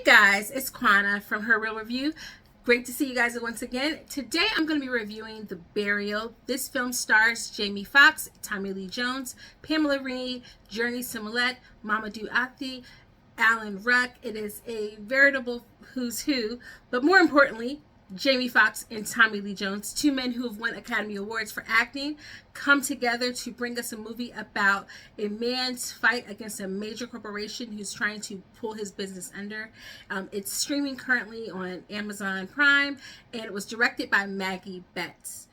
guys, it's Quana from Her Real Review. Great to see you guys once again. Today I'm going to be reviewing The Burial. This film stars Jaime Foxx, Tommy Lee Jones, Pamela, Jurnee, Smollett, Mamoudou, Athie, Ruck. It is a veritable who's who, but more importantly, Jaime Foxx and Tommy Lee Jones, two men who have won Academy Awards for acting, come together to bring us a movie about a man's fight against a major corporation who's trying to pull his business under. It's streaming currently on Amazon Prime, and it was directed by Maggie Betts.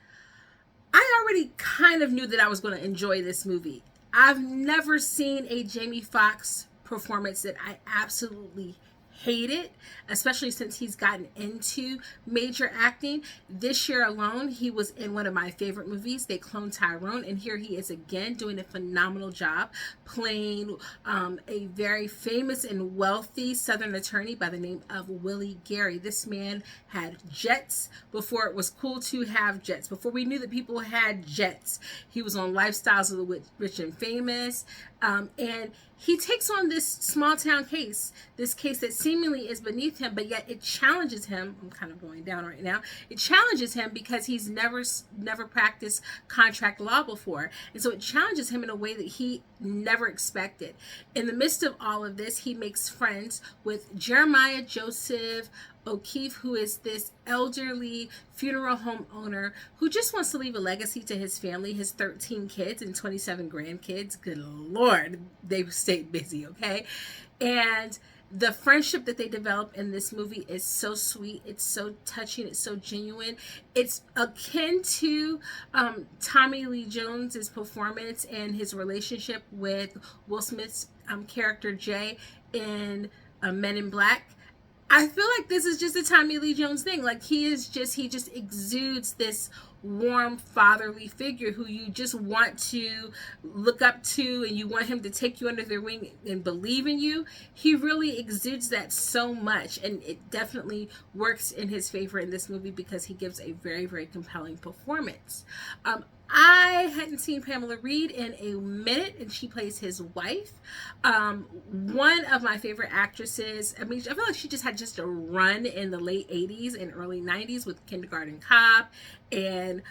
I already kind of knew that I was going to enjoy this movie. I've never seen a Jaime Foxx performance that I absolutely hated, especially since he's gotten into major acting. This year alone, he was in one of my favorite movies, They Clone Tyrone, and here he is again doing a phenomenal job playing a very famous and wealthy Southern attorney by the name of Willie Gary. This man had jets before it was cool to have jets, before we knew that people had jets. He was on Lifestyles of the Rich and Famous, and he takes on this small town case, this case that seemingly is beneath him, but yet it challenges him. I'm kind of going down right now. It challenges him because he's never practiced contract law before. And so it challenges him in a way that he never expected. In the midst of all of this, he makes friends with Jeremiah Joseph O'Keefe, who is this elderly funeral home owner who just wants to leave a legacy to his family, his 13 kids and 27 grandkids. Good Lord, they've stayed busy, okay? And the friendship that they develop in this movie is so sweet. It's so touching. It's so genuine. It's akin to Tommy Lee Jones's performance and his relationship with Will Smith's character Jay in Men in Black. I feel like this is just a Tommy Lee Jones thing. Like he just exudes this warm fatherly figure who you just want to look up to, and you want him to take you under their wing and believe in you. He really exudes that so much, and it definitely works in his favor in this movie because he gives a very, very compelling performance. I hadn't seen Pamela Reed in a minute, and she plays his wife. One of my favorite actresses. I mean, I feel like she just had a run in the late 80s and early 90s with Kindergarten Cop and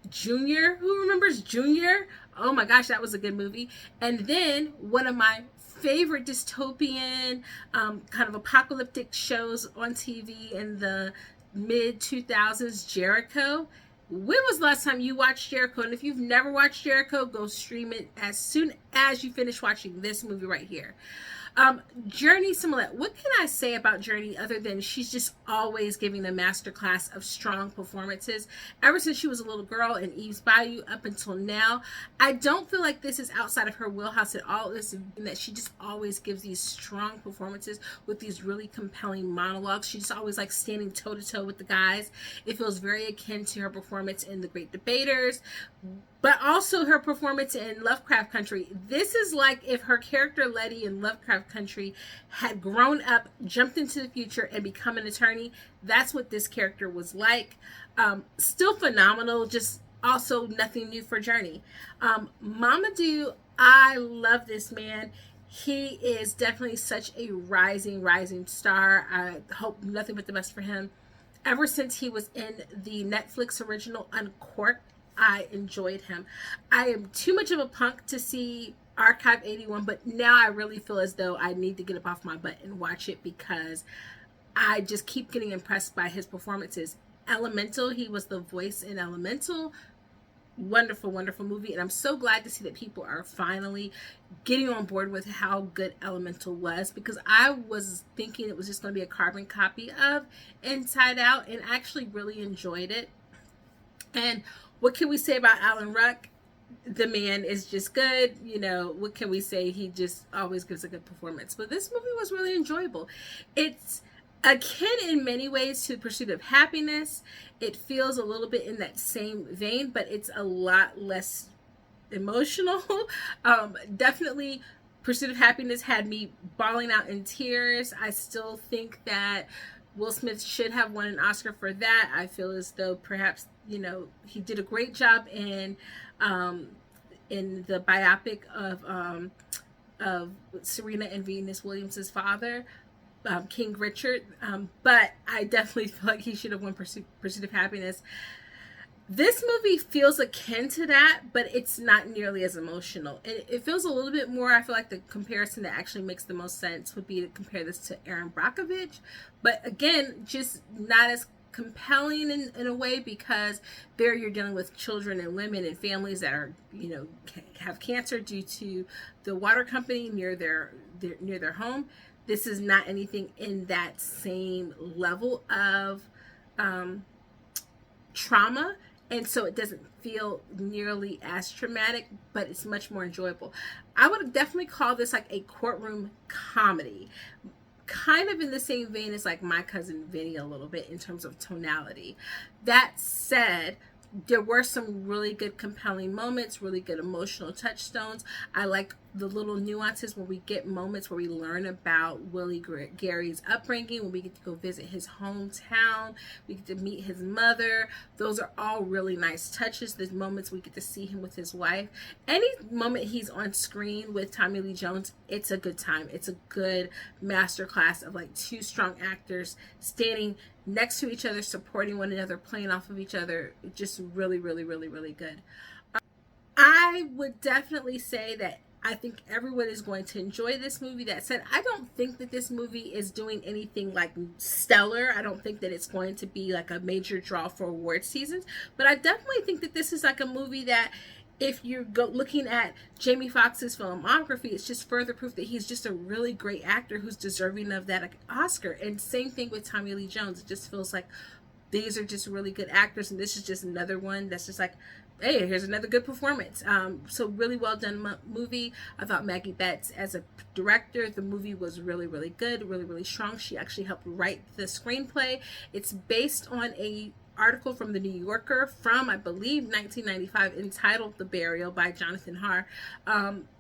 Junior. Who remembers Junior? Oh my gosh, that was a good movie. And then one of my favorite dystopian kind of apocalyptic shows on TV in the mid 2000s, Jericho. When was the last time you watched Jericho? And if you've never watched Jericho, go stream it as soon as you finish watching this movie right here. Jurnee Smollett. What can I say about Jurnee other than she's just always giving a masterclass of strong performances? Ever since she was a little girl in Eve's Bayou up until now, I don't feel like this is outside of her wheelhouse at all. This is that she just always gives these strong performances with these really compelling monologues. She's just always like standing toe to toe with the guys. It feels very akin to her performance in The Great Debaters, but also her performance in Lovecraft Country. This is like if her character Letty in Lovecraft Country had grown up, jumped into the future, and become an attorney. That's what this character was like. Still phenomenal, just also nothing new for Jurnee. Mamoudou, I love this man. He is definitely such a rising star. I hope nothing but the best for him. Ever since he was in the Netflix original Uncorked, I enjoyed him. I am too much of a punk to see Archive 81, but now I really feel as though I need to get up off my butt and watch it because I just keep getting impressed by his performances. Elemental, he was the voice in Elemental. Wonderful movie, and I'm so glad to see that people are finally getting on board with how good Elemental was, because I was thinking it was just going to be a carbon copy of Inside Out, and I actually really enjoyed it. And what can we say about Ruck? The man is just good. You know, what can we say? He just always gives a good performance. But this movie was really enjoyable. It's akin in many ways to Pursuit of Happiness. It feels a little bit in that same vein, but it's a lot less emotional. Definitely Pursuit of Happiness had me bawling out in tears. I still think that Will Smith should have won an Oscar for that. I feel as though perhaps, you know, he did a great job in the biopic of Serena and Venus Williams' father. King Richard, but I definitely feel like he should have won Pursuit of Happiness. This movie feels akin to that, but it's not nearly as emotional. It feels a little bit more, I feel like the comparison that actually makes the most sense would be to compare this to Erin Brockovich. But again, just not as compelling in a way, because there you're dealing with children and women and families that are, have cancer due to the water company near their home. This is not anything in that same level of trauma, and so it doesn't feel nearly as traumatic, but it's much more enjoyable. I would definitely call this like a courtroom comedy, kind of in the same vein as like My Cousin Vinny a little bit in terms of tonality. That said, there were some really good compelling moments, really good emotional touchstones. I like the little nuances where we get moments where we learn about Willie Gary's upbringing, when we get to go visit his hometown, we get to meet his mother. Those are all really nice touches. There's moments we get to see him with his wife. Any moment he's on screen with Tommy Lee Jones, it's a good time. It's a good masterclass of like two strong actors standing next to each other, supporting one another, playing off of each other. Just really, really, really, really good. I would definitely say that I think everyone is going to enjoy this movie. That said, I don't think that this movie is doing anything like stellar. I don't think that it's going to be like a major draw for award seasons, but I definitely think that this is like a movie that, if you're looking at Jamie Foxx's filmography, it's just further proof that he's just a really great actor who's deserving of that Oscar. And same thing with Tommy Lee Jones. It just feels like these are just really good actors, and this is just another one that's just like, hey, here's another good performance. So really well done movie. I thought Maggie Betts as a director, the movie was really, really good, really, really strong. She actually helped write the screenplay. It's based on a article from the New Yorker from, I believe, 1995, entitled The Burial by Jonathan Harr.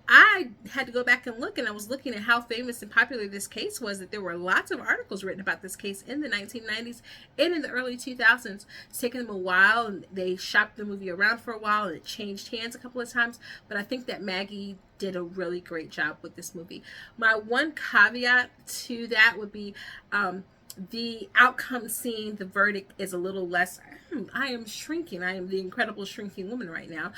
I had to go back and look, and I was looking at how famous and popular this case was, that there were lots of articles written about this case in the 1990s and in the early 2000s. It's taken them a while, and they shopped the movie around for a while, and it changed hands a couple of times, but I think that Maggie did a really great job with this movie. My one caveat to that would be the outcome scene, the verdict is a little less, I am shrinking, I am the incredible shrinking woman right now,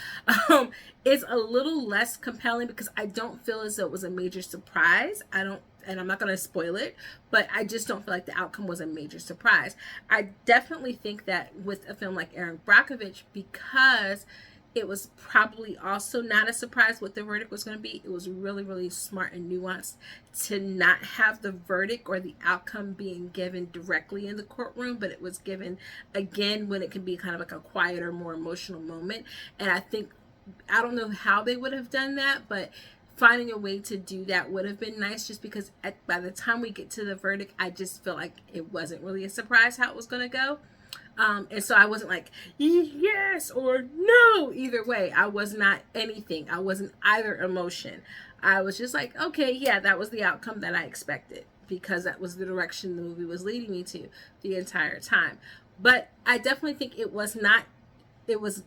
is a little less compelling, because I don't feel as though it was a major surprise. And I'm not going to spoil it, but I just don't feel like the outcome was a major surprise. I definitely think that with a film like Erin Brockovich, because it was probably also not a surprise what the verdict was going to be, it was really, really smart and nuanced to not have the verdict or the outcome being given directly in the courtroom, but it was given again when it can be kind of like a quieter, more emotional moment. And I think, I don't know how they would have done that, but finding a way to do that would have been nice, just because by the time we get to the verdict, I just feel like it wasn't really a surprise how it was going to go. And so I wasn't like, yes or no, either way. I was not anything. I wasn't either emotion. I was just like, okay, yeah, that was the outcome that I expected, because that was the direction the movie was leading me to the entire time. But I definitely think it was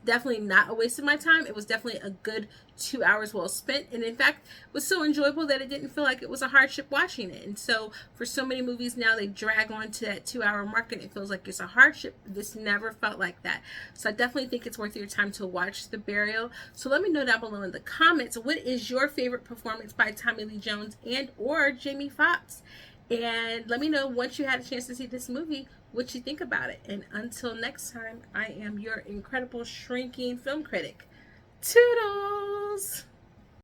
definitely not a waste of my time. It was definitely a good 2 hours well spent, and in fact was so enjoyable that it didn't feel like it was a hardship watching it. And so for so many movies now, they drag on to that 2 hour mark and it feels like it's a hardship. This never felt like that. So I definitely think it's worth your time to watch The Burial. So let me know down below in the comments, what is your favorite performance by Tommy Lee Jones and or Jamie Foxx? And let me know, once you had a chance to see this movie, what you think about it. And until next time, I am your incredible shrinking film critic. Toodles!